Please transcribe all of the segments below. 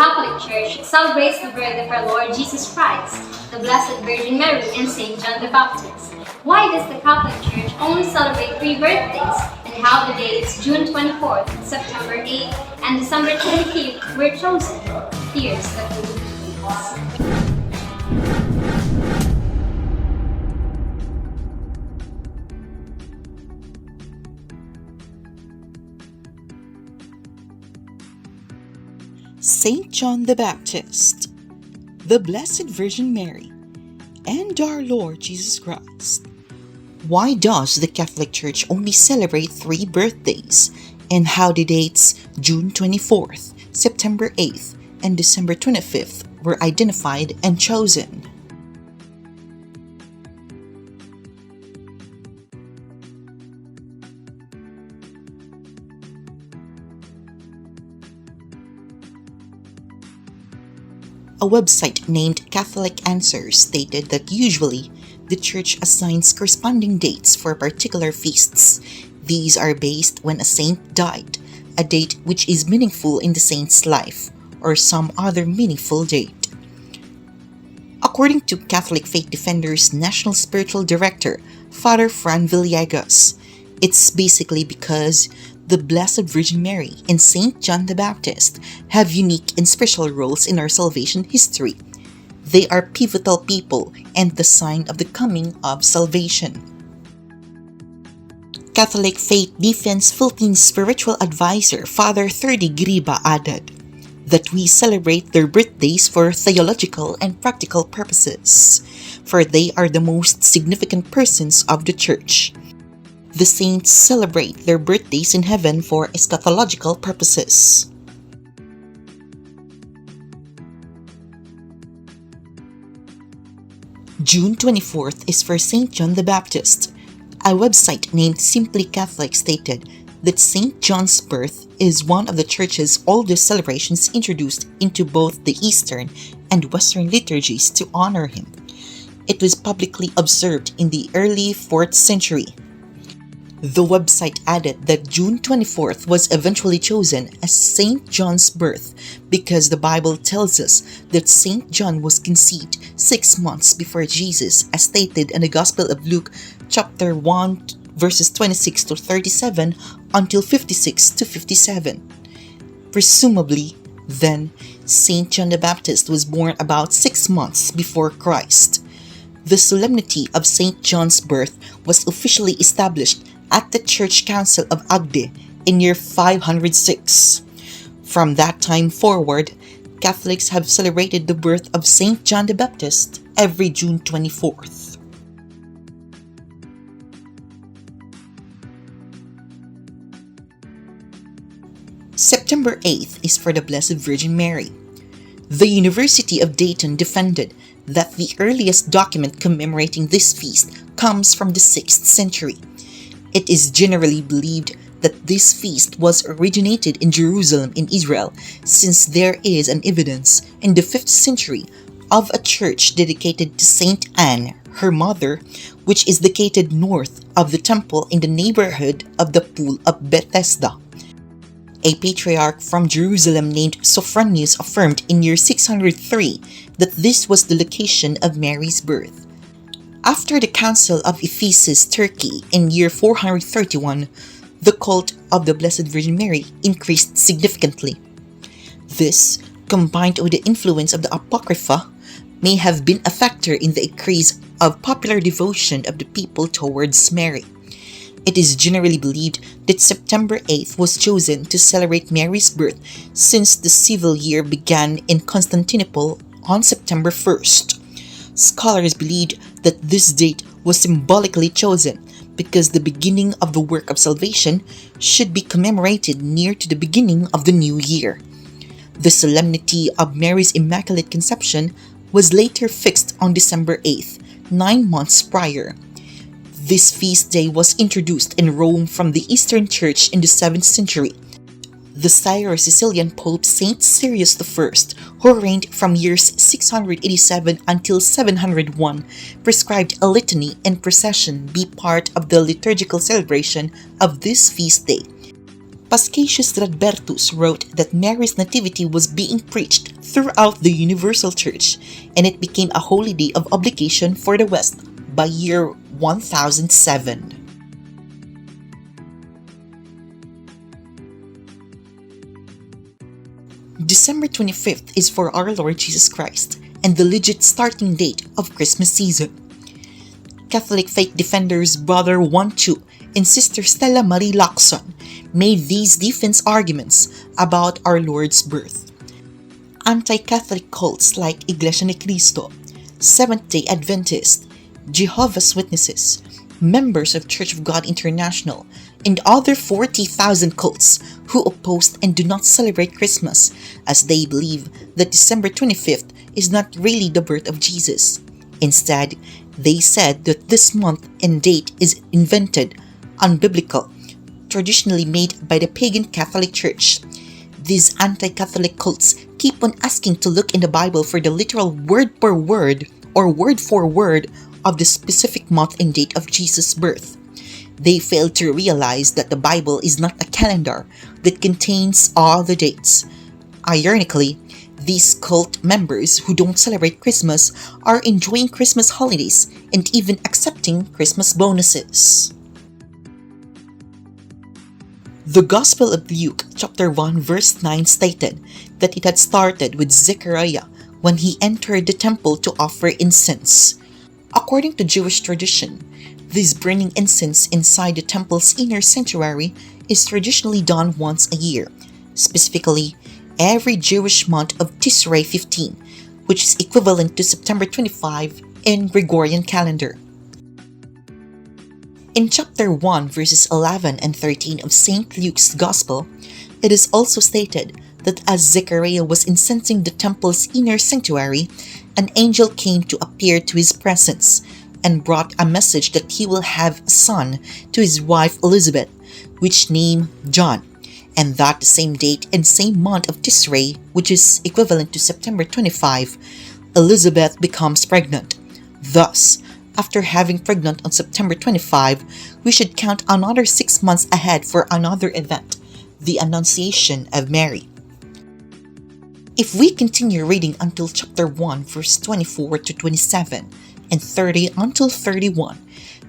Catholic Church celebrates the birth of our Lord Jesus Christ, the Blessed Virgin Mary, and Saint John the Baptist. Why does the Catholic Church only celebrate 3 birthdays, and how the dates June 24th, September 8th, and December 25th were chosen? Here's the clue. Saint John the Baptist, the Blessed Virgin Mary, and our Lord Jesus Christ. Why does the Catholic Church only celebrate 3 birthdays, and how the dates June 24th, September 8th, and December 25th were identified and chosen? A website named Catholic Answers stated that usually the Church assigns corresponding dates for particular feasts. These are based when a saint died, a date which is meaningful in the saint's life, or some other meaningful date. According to Catholic Faith Defenders National Spiritual Director, Father Fran Villegas, it's basically because the Blessed Virgin Mary and Saint John the Baptist have unique and special roles in our salvation history. They are pivotal people and the sign of the coming of salvation. Catholic Faith Defense Philippines spiritual advisor Father Thirdy Griba added that we celebrate their birthdays for theological and practical purposes, for they are the most significant persons of the Church. The saints celebrate their birthdays in heaven for eschatological purposes. June 24th is for Saint John the Baptist. A website named Simply Catholic stated that Saint John's birth is one of the Church's oldest celebrations introduced into both the Eastern and Western liturgies to honor him. It was publicly observed in the early 4th century. The website added that June 24th was eventually chosen as Saint John's birth because the Bible tells us that Saint John was conceived 6 months before Jesus, as stated in the Gospel of Luke chapter 1 verses 26 to 37 until 56 to 57. Presumably, then, Saint John the Baptist was born about 6 months before Christ. The solemnity of Saint John's birth was officially established at the Church Council of Agde in year 506. From that time forward, Catholics have celebrated the birth of Saint John the Baptist every June 24th. September 8th is for the Blessed Virgin Mary. The University of Dayton defended that the earliest document commemorating this feast comes from the 6th century. It is generally believed that this feast was originated in Jerusalem in Israel, since there is an evidence in the 5th century of a church dedicated to Saint Anne, her mother, which is located north of the temple in the neighborhood of the Pool of Bethesda. A patriarch from Jerusalem named Sophronius affirmed in year 603 that this was the location of Mary's birth. After the Council of Ephesus, Turkey, in year 431, the cult of the Blessed Virgin Mary increased significantly. This, combined with the influence of the Apocrypha, may have been a factor in the increase of popular devotion of the people towards Mary. It is generally believed that September 8th was chosen to celebrate Mary's birth since the civil year began in Constantinople on September 1st. Scholars believed that this date was symbolically chosen because the beginning of the work of salvation should be commemorated near to the beginning of the new year. The solemnity of Mary's Immaculate Conception was later fixed on December 8th, 9 months prior. This feast day was introduced in Rome from the Eastern Church in the 7th century. The Syro-Sicilian Pope Saint Sirius I, who reigned from years 687 until 701, prescribed a litany and procession be part of the liturgical celebration of this feast day. Paschasius Radbertus wrote that Mary's nativity was being preached throughout the universal church, and it became a holy day of obligation for the West by year 1007. December 25th is for our Lord Jesus Christ and the legit starting date of Christmas season. Catholic faith defenders Brother Wanchu and Sister Stella Marie Lacson made these defense arguments about our Lord's birth. Anti-Catholic cults like Iglesia Ni Cristo, Seventh-day Adventist, Jehovah's Witnesses, members of Church of God International, and other 40,000 cults who opposed and do not celebrate Christmas, as they believe that December 25th is not really the birth of Jesus. Instead, they said that this month and date is invented, unbiblical, traditionally made by the pagan Catholic Church. These anti-Catholic cults keep on asking to look in the Bible for the literal word per word or word for word of the specific month and date of Jesus' birth. They fail to realize that the Bible is not a calendar that contains all the dates. Ironically, these cult members who don't celebrate Christmas are enjoying Christmas holidays and even accepting Christmas bonuses. The Gospel of Luke chapter 1 verse 9 stated that it had started with Zechariah when he entered the temple to offer incense. According to Jewish tradition, this burning incense inside the temple's inner sanctuary is traditionally done once a year, specifically every Jewish month of Tishrei 15, which is equivalent to September 25 in Gregorian calendar. In chapter 1 verses 11 and 13 of St. Luke's Gospel, it is also stated that as Zechariah was incensing the temple's inner sanctuary, an angel came to appear to his presence and brought a message that he will have a son to his wife Elizabeth, which name John, and that the same date and same month of Tishrei, which is equivalent to September 25, Elizabeth becomes pregnant. Thus, after having pregnant on September 25, we should count another 6 months ahead for another event, the Annunciation of Mary. If we continue reading until chapter 1 verse 24 to 27 and 30 until 31,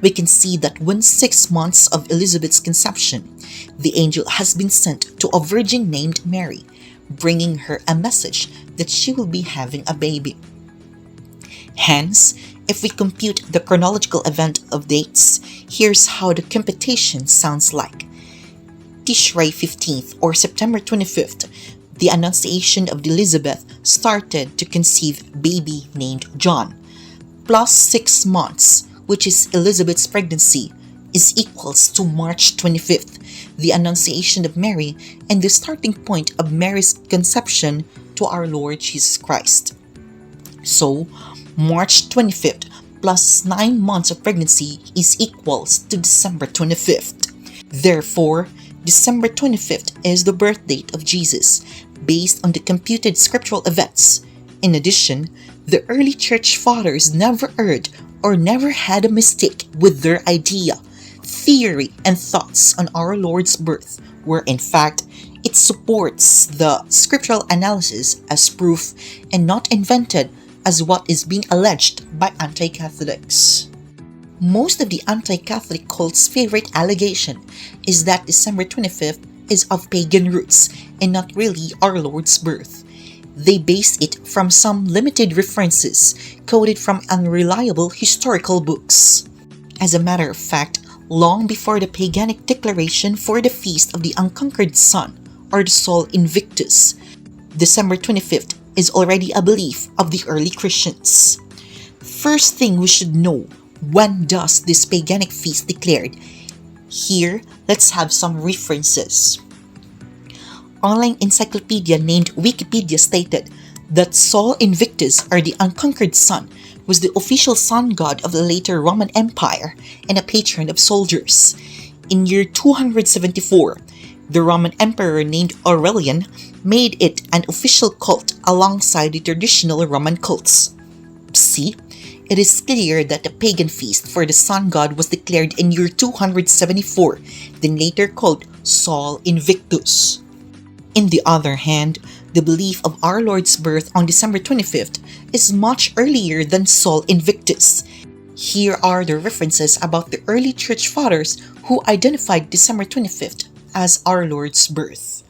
we can see that when 6 months of Elizabeth's conception, the angel has been sent to a virgin named Mary, bringing her a message that she will be having a baby. Hence, if we compute the chronological event of dates, here's how the computation sounds like. Tishrei 15th or September 25th, the Annunciation of Elizabeth started to conceive baby named John, plus 6 months, which is Elizabeth's pregnancy, is equals to March 25th, the Annunciation of Mary, and the starting point of Mary's conception to our Lord Jesus Christ. So, March 25th plus 9 months of pregnancy is equals to December 25th. Therefore, December 25th is the birth date of Jesus, based on the computed scriptural events. In addition, the early church fathers never erred or never had a mistake with their idea, theory, and thoughts on our Lord's birth, where in fact, it supports the scriptural analysis as proof and not invented as what is being alleged by anti-Catholics. Most of the anti-Catholic cult's favorite allegation is that December 25th is of pagan roots and not really our Lord's birth. They base it from some limited references quoted from unreliable historical books. As a matter of fact, long before the paganic declaration for the Feast of the Unconquered Sun, or the Sol Invictus, December 25th is already a belief of the early Christians. First thing we should know, when does this paganic feast declared? Here, let's have some references. Online encyclopedia named Wikipedia stated that Sol Invictus, or the Unconquered Sun, was the official sun god of the later Roman Empire and a patron of soldiers. In year 274, the Roman emperor named Aurelian made it an official cult alongside the traditional Roman cults. See, It is clear that the pagan feast for the sun god was declared in year 274, then later called Sol Invictus. On the other hand, the belief of our Lord's birth on December 25th is much earlier than Sol Invictus. Here are the references about the early church fathers who identified December 25th as our Lord's birth.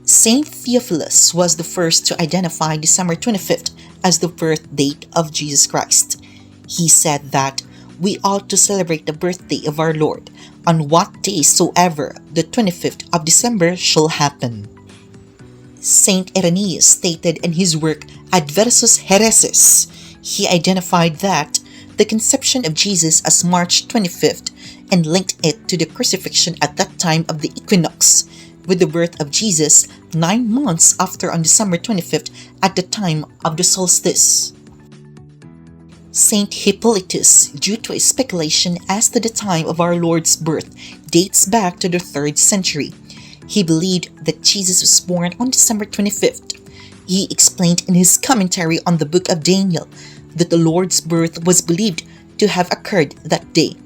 Saint Theophilus was the first to identify December 25th as the birth date of Jesus Christ. He said that we ought to celebrate the birthday of our Lord on what day soever the 25th of December shall happen. Saint Irenaeus stated in his work Adversus Hereses, he identified that the conception of Jesus as March 25th and linked it to the crucifixion at that time of the equinox, with the birth of Jesus 9 months after on December 25th at the time of the solstice. Saint Hippolytus, due to a speculation as to the time of our Lord's birth, dates back to the 3rd century. He believed that Jesus was born on December 25th. He explained in his commentary on the book of Daniel that the Lord's birth was believed to have occurred that day.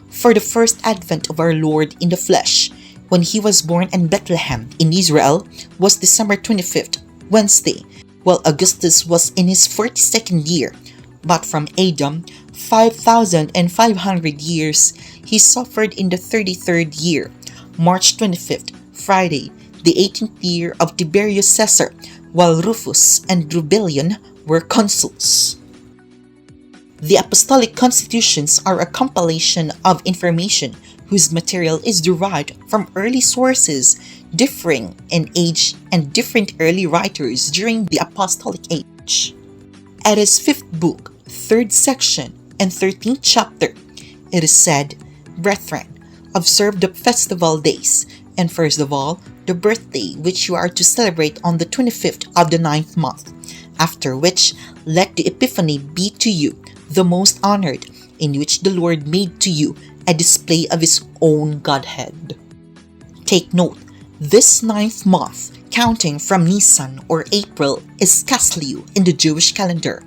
For the first advent of our Lord in the flesh, when he was born in Bethlehem in Israel, was December 25th, Wednesday, while Augustus was in his 42nd year. But from Adam, 5,500 years, he suffered in the 33rd year, March 25th, Friday, the 18th year of Tiberius Caesar, while Rufus and Drubelion were consuls. The Apostolic Constitutions are a compilation of information whose material is derived from early sources differing in age and different early writers during the Apostolic Age. At his 5th book, 3rd section, and 13th chapter, it is said, Brethren, observe the festival days, and first of all, the birthday which you are to celebrate on the 25th of the 9th month, after which let the Epiphany be to you the most honored, in which the Lord made to you a display of his own Godhead. Take note, this 9th month, counting from Nisan or April, is Casliu in the Jewish calendar.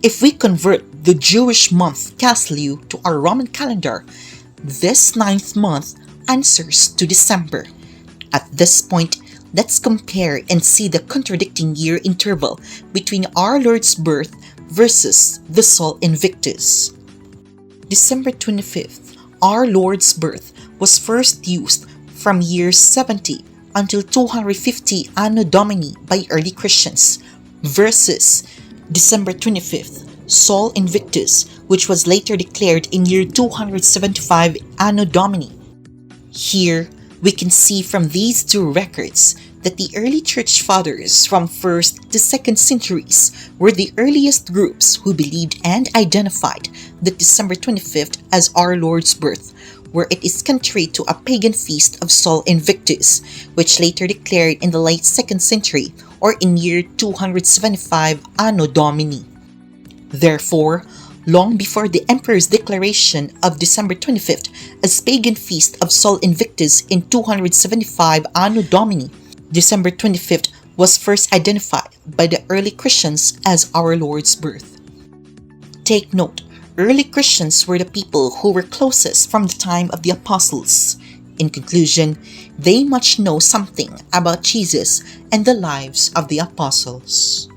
If we convert the Jewish month Casliu to our Roman calendar, this 9th month answers to December. At this point, let's compare and see the contradicting year interval between our Lord's birth versus the Sol Invictus. December 25th, our Lord's birth, was first used from year 70 until 250 Anno Domini by early Christians, versus December 25th, Sol Invictus, which was later declared in year 275 Anno Domini. Here, we can see from these two records that the early church fathers from 1st to 2nd centuries were the earliest groups who believed and identified that December 25th as our Lord's birth, where it is contrary to a pagan feast of Sol Invictus, which later declared in the late 2nd century or in year 275 Anno Domini. Therefore, long before the emperor's declaration of December 25th as pagan feast of Sol Invictus in 275 Anno Domini, December 25th was first identified by the early Christians as our Lord's birth. Take note, early Christians were the people who were closest from the time of the apostles. In conclusion, they must know something about Jesus and the lives of the apostles.